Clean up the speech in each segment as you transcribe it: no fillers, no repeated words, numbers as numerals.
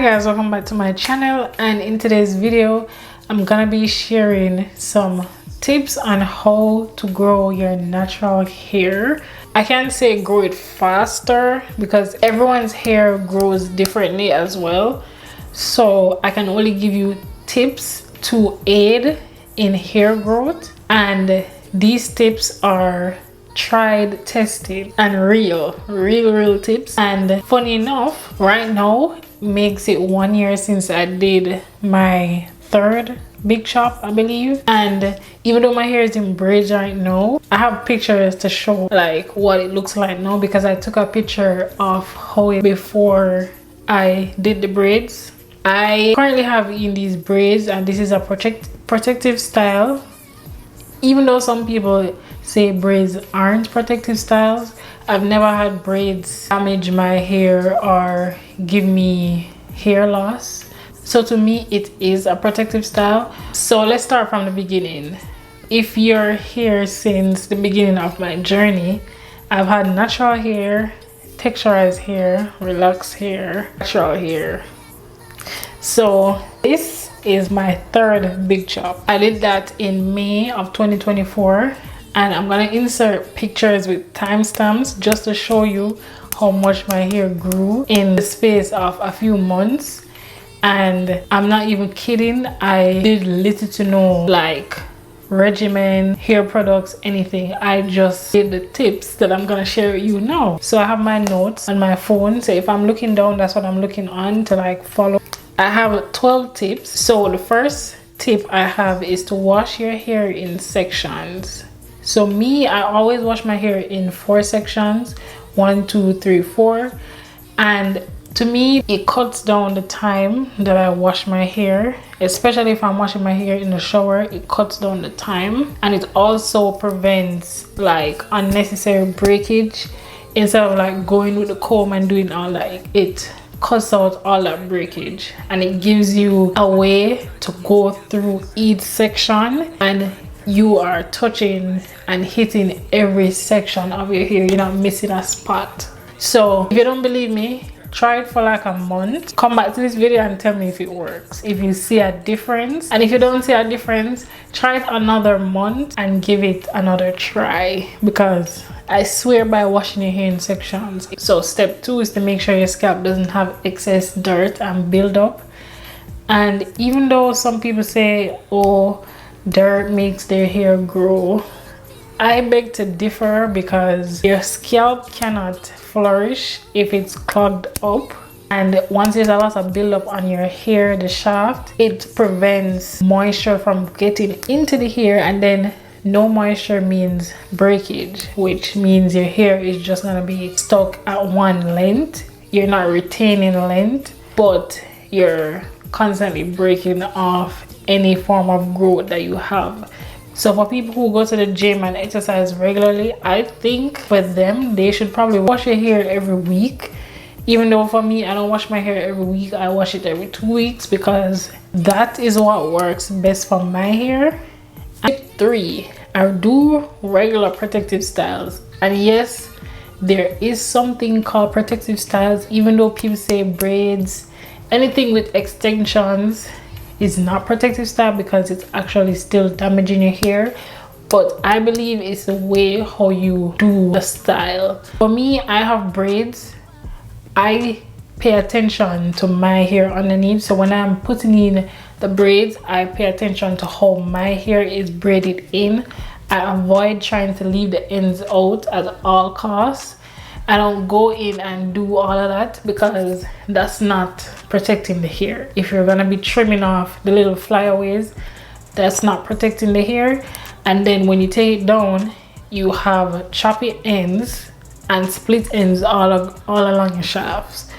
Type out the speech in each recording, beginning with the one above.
guys, welcome back to my channel, and in today's video I'm gonna be sharing some tips on how to grow your natural hair. I can't say grow it faster because everyone's hair grows differently as well, so I can only give you tips to aid in hair growth, and these tips are tried, tested, and real tips. And funny enough, right now makes it 1 year since I did my third big chop, I believe. And even though my hair is in braids right now, I have pictures to show like what it looks like now, because I took a picture of how it before I did the braids. I currently have in these braids, and this is a protective style. Even though some people say braids aren't protective styles, I've never had braids damage my hair or give me hair loss. So to me, it is a protective style. So let's start from the beginning. If you're here since the beginning of my journey, I've had natural hair, texturized hair, relaxed hair, natural hair. So this is my third big chop. I did that in May of 2024, and I'm gonna insert pictures with timestamps just to show you how much my hair grew in the space of a few months. And I'm not even kidding, I did little to no like regimen, hair products, anything. I just did the tips that I'm gonna share with you now. So I have my notes on my phone, so if I'm looking down, that's what I'm looking on to like follow. I have 12 tips. So the first tip I have is to wash your hair in sections. So me, I always wash my hair in 4 sections, 1, 2, 3, 4. And to me, it cuts down the time that I wash my hair, especially if I'm washing my hair in the shower. It cuts down the time, and it also prevents like unnecessary breakage. Instead of like going with the comb and doing all like it cuts out all that breakage, and it gives you a way to go through each section, and you are touching and hitting every section of your hair. You're not missing a spot. So if you don't believe me, try it for like a month. Come back to this video and tell me if it works, if you see a difference. And if you don't see a difference, try it another month and give it another try, because I swear by washing your hair in sections. So step 2 is to make sure your scalp doesn't have excess dirt and build up. And even though some people say, oh, dirt makes their hair grow, I beg to differ, because your scalp cannot flourish if it's clogged up. And once there's a lot of buildup on your hair, the shaft, it prevents moisture from getting into the hair, and then no moisture means breakage, which means your hair is just gonna be stuck at one length. You're not retaining length, but you're constantly breaking off any form of growth that you have. So for people who go to the gym and exercise regularly, I think for them, they should probably wash your hair every week. Even though for me, I don't wash my hair every week, I wash it every 2 weeks, because that is what works best for my hair. Tip 3, I do regular protective styles. And yes, there is something called protective styles. Even though people say braids, anything with extensions is not protective style, because it's actually still damaging your hair. But I believe it's the way how you do the style. For me, I have braids. I pay attention to my hair underneath, so when I'm putting in the braids, I pay attention to how my hair is braided in. I avoid trying to leave the ends out at all costs. I don't go in and do all of that, because that's not protecting the hair. If you're gonna be trimming off the little flyaways, that's not protecting the hair. And then when you take it down, you have choppy ends and split ends all along your shafts.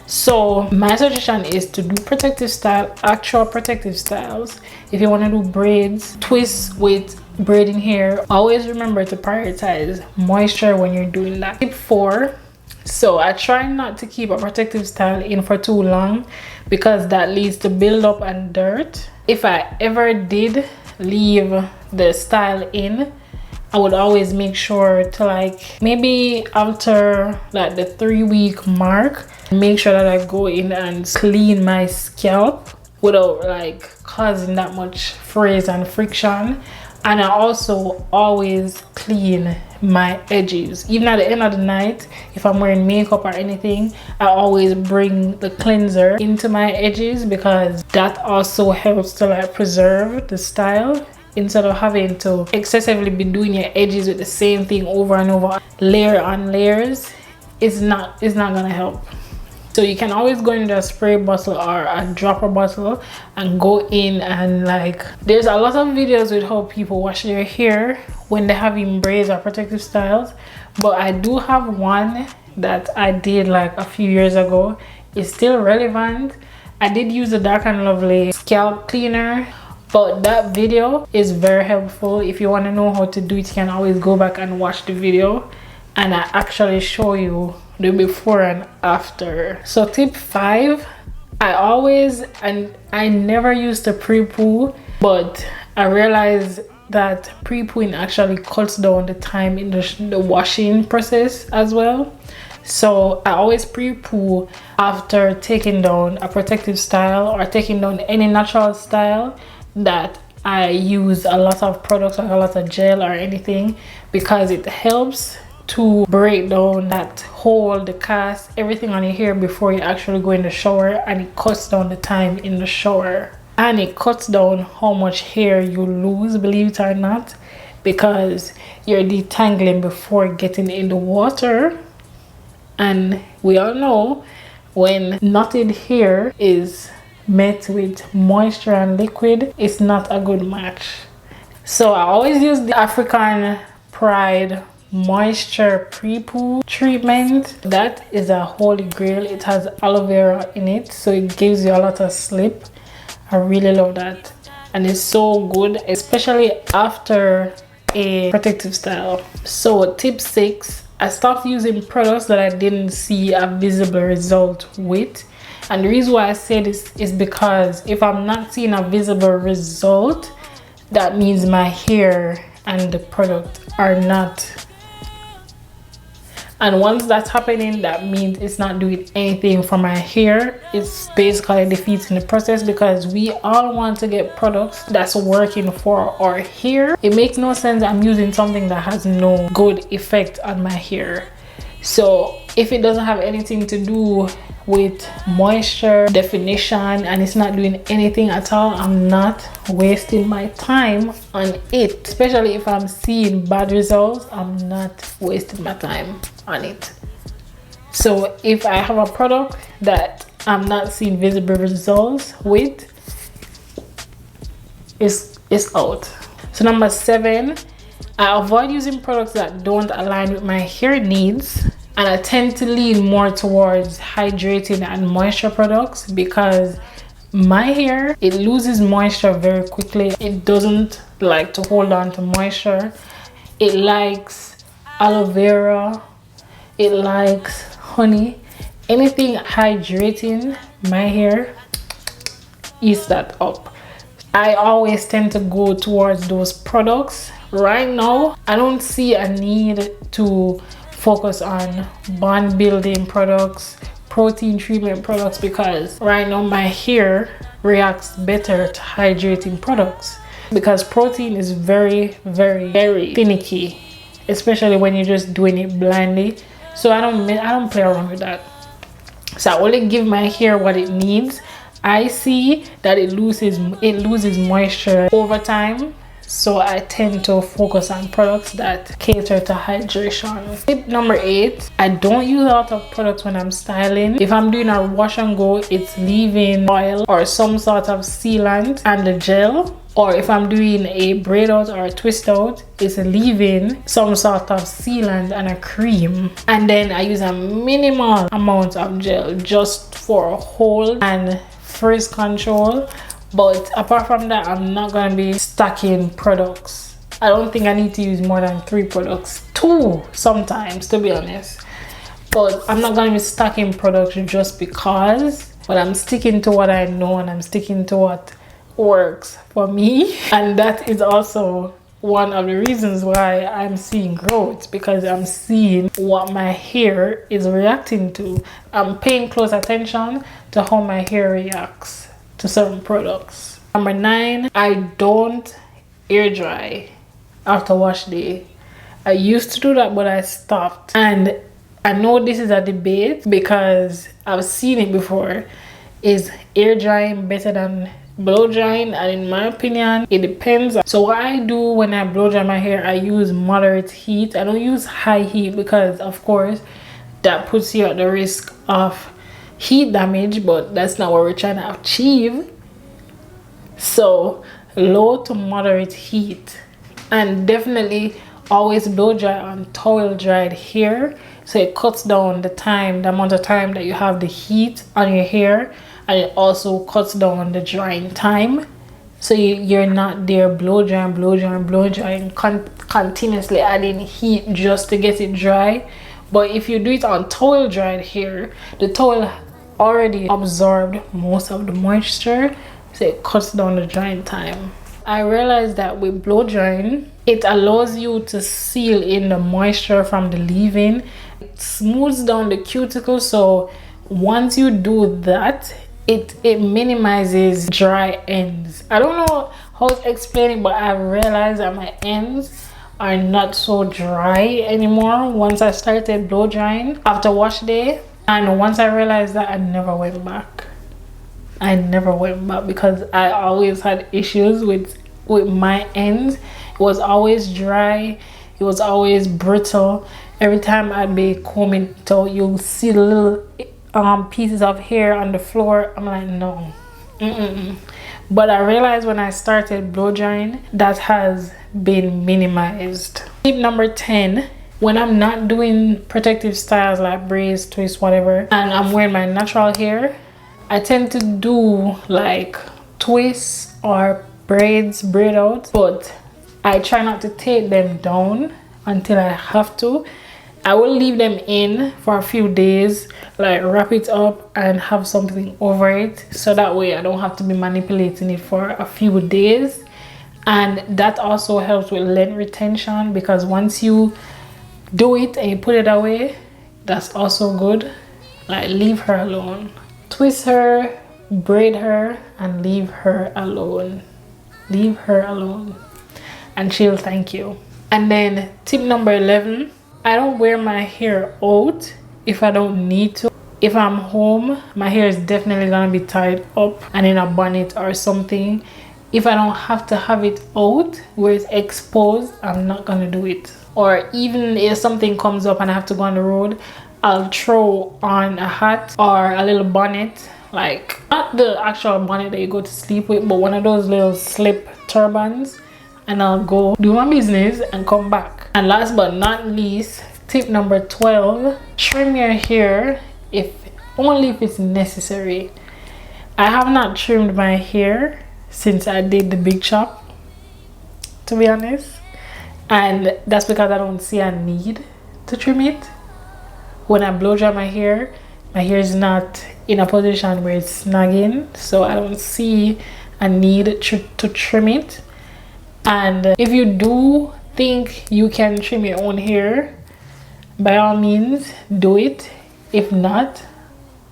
So my suggestion is to do protective style, actual protective styles. If you want to do braids, twists with braiding hair, always remember to prioritize moisture when you're doing that. Tip 4, so I try not to keep a protective style in for too long, because that leads to buildup and dirt. If I ever did leave the style in, I would always make sure to, like, maybe after like the 3-week mark, make sure that I go in and clean my scalp without like causing that much frizz and friction. And I also always clean my edges. Even at the end of the night, if I'm wearing makeup or anything, I always bring the cleanser into my edges, because that also helps to like preserve the style, instead of having to excessively be doing your edges with the same thing over and over, layer on layers. It's not gonna help. So you can always go into a spray bottle or a dropper bottle and go in and, like, there's a lot of videos with how people wash their hair when they're having braids or protective styles, but I do have one that I did like a few years ago. It's still relevant. I did use the Dark and Lovely scalp cleaner, but that video is very helpful. If you want to know how to do it, you can always go back and watch the video, and I actually show you the before and after. So tip 5, I never used to pre-poo, but I realized that pre-pooing actually cuts down the time in the washing process as well. So I always pre-poo after taking down a protective style or taking down any natural style that I use a lot of products or a lot of gel or anything, because it helps to break down that hole, the cast, everything on your hair before you actually go in the shower, and it cuts down the time in the shower, and it cuts down how much hair you lose, believe it or not, because you're detangling before getting in the water. And we all know when knotted hair is met with moisture and liquid, it's not a good match. So I always use the African Pride moisture pre-poo treatment. That is a holy grail. It has aloe vera in it, so it gives you a lot of slip. I really love that, and it's so good, especially after a protective style. So tip 6, I stopped using products that I didn't see a visible result with. And the reason why I say this is because if I'm not seeing a visible result, that means my hair and the product are not. And once that's happening, that means it's not doing anything for my hair. It's basically defeating the process, because we all want to get products that's working for our hair. It makes no sense I'm using something that has no good effect on my hair. So if it doesn't have anything to do with moisture, definition, and it's not doing anything at all, I'm not wasting my time on it. Especially if I'm seeing bad results, I'm not wasting my time on it. So if I have a product that I'm not seeing visible results with, it's out. So number 7, I avoid using products that don't align with my hair needs, and I tend to lean more towards hydrating and moisture products, because my hair, it loses moisture very quickly. It doesn't like to hold on to moisture. It likes aloe vera, it likes honey. Anything hydrating my hair, eats that up. I always tend to go towards those products. Right now, I don't see a need to focus on bond building products, protein treatment products, because right now my hair reacts better to hydrating products, because protein is very finicky, especially when you're just doing it blindly. So I don't play around with that. So I only give my hair what it needs. I see that it loses moisture over time, so I tend to focus on products that cater to hydration. Tip number 8, I don't use a lot of products when I'm styling. If I'm doing a wash and go, it's leaving oil or some sort of sealant and the gel. Or if I'm doing a braid out or a twist out, it's leaving some sort of sealant and a cream. And then I use a minimal amount of gel just for hold and frizz control. But apart from that, I'm not going to be stacking products. I don't think I need to use more than 3 products. 2 sometimes, to be honest. But I'm not going to be stacking products just because. But I'm sticking to what I know, and I'm sticking to what works for me. And that is also one of the reasons why I'm seeing growth, because I'm seeing what my hair is reacting to. I'm paying close attention to how my hair reacts to certain products. Number 9, I don't air dry after wash day. I used to do that, but I stopped. And I know this is a debate because I've seen it before. Is air drying better than blow drying? And in my opinion, it depends. So what I do when I blow dry my hair, I use moderate heat. I don't use high heat because of course that puts you at the risk of heat damage, but that's not what we're trying to achieve. So low to moderate heat, and definitely always blow dry on towel dried hair, so it cuts down the amount of time that you have the heat on your hair, and it also cuts down the drying time, so you're not there blow drying continuously adding heat just to get it dry. But if you do it on towel dried hair, the towel already absorbed most of the moisture, so it cuts down the drying time. I realized that with blow drying, it allows you to seal in the moisture from the leave-in. It smooths down the cuticle, so once you do that, it minimizes dry ends. I don't know how to explain it, but I realized that my ends are not so dry anymore once I started blow drying after wash day. And once I realized that, I never went back. Because I always had issues with my ends. It was always dry, it was always brittle. Every time I'd be combing it out, you'll see the little pieces of hair on the floor. I'm like, no. But I realized when I started blow drying, that has been minimized. Tip number 10, when I'm not doing protective styles like braids, twists, whatever, and I'm wearing my natural hair, I tend to do like twists or braids, braid out, but I try not to take them down until I have to. I will leave them in for a few days, like wrap it up and have something over it, so that way I don't have to be manipulating it for a few days. And that also helps with length retention, because once you do it and you put it away, that's also good. Like, leave her alone. Twist her, braid her, and leave her alone. Leave her alone and she'll thank you. And then tip number 11, I don't wear my hair out if I don't need to. If I'm home, my hair is definitely gonna be tied up and in a bonnet or something. If I don't have to have it out where it's exposed, I'm not gonna do it. Or even if something comes up and I have to go on the road, I'll throw on a hat or a little bonnet, like not the actual bonnet that you go to sleep with, but one of those little slip turbans, and I'll go do my business and come back. And last but not least, tip number 12, trim your hair only if it's necessary. I have not trimmed my hair since I did the big chop, to be honest, and that's because I don't see a need to trim it. When I blow dry my hair is not in a position where it's snagging, so I don't see a need to trim it. And if you do think you can trim your own hair, by all means do it. If not,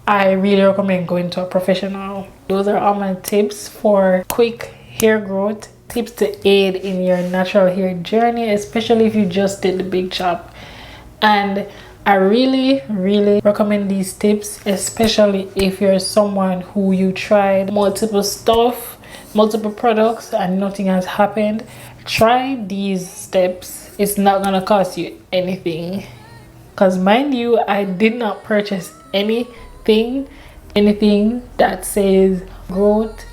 I really recommend going to a professional. Those are all my tips for quick hair growth, tips to aid in your natural hair journey, especially if you just did the big chop. And I really recommend these tips, especially if you're someone who you tried multiple stuff, multiple products, and nothing has happened. Try these steps. It's not gonna cost you anything, because mind you, I did not purchase anything that says growth,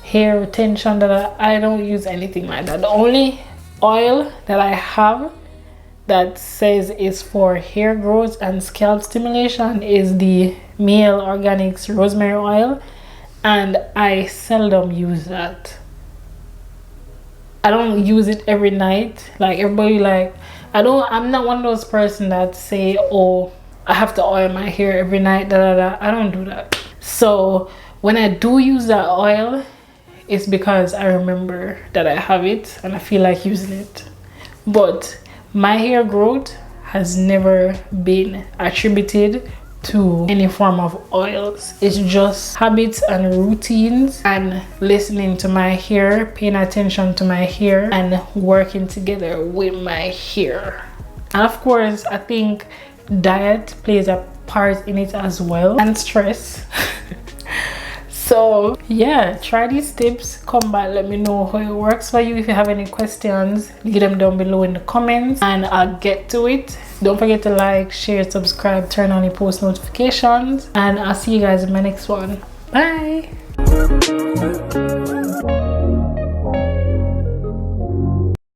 hair retention, that I don't use anything like that. The only oil that I have that says is for hair growth and scalp stimulation is the Male Organics rosemary oil, and I seldom use that. I don't use it every night like everybody. Like, I'm not one of those person that say, oh, I have to oil my hair every night, I don't do that. So when I do use that oil, it's because I remember that I have it and I feel like using it. but my hair growth has never been attributed to any form of oils. It's just habits and routines and listening to my hair, paying attention to my hair, and working together with my hair. And of course, I think diet plays a part in it as well, and stress. So yeah, try these tips, come back, let me know how it works for you. If you have any questions, leave them down below in the comments and I'll get to it. Don't forget to like, share, subscribe, turn on your post notifications, and I'll see you guys in my next one. Bye.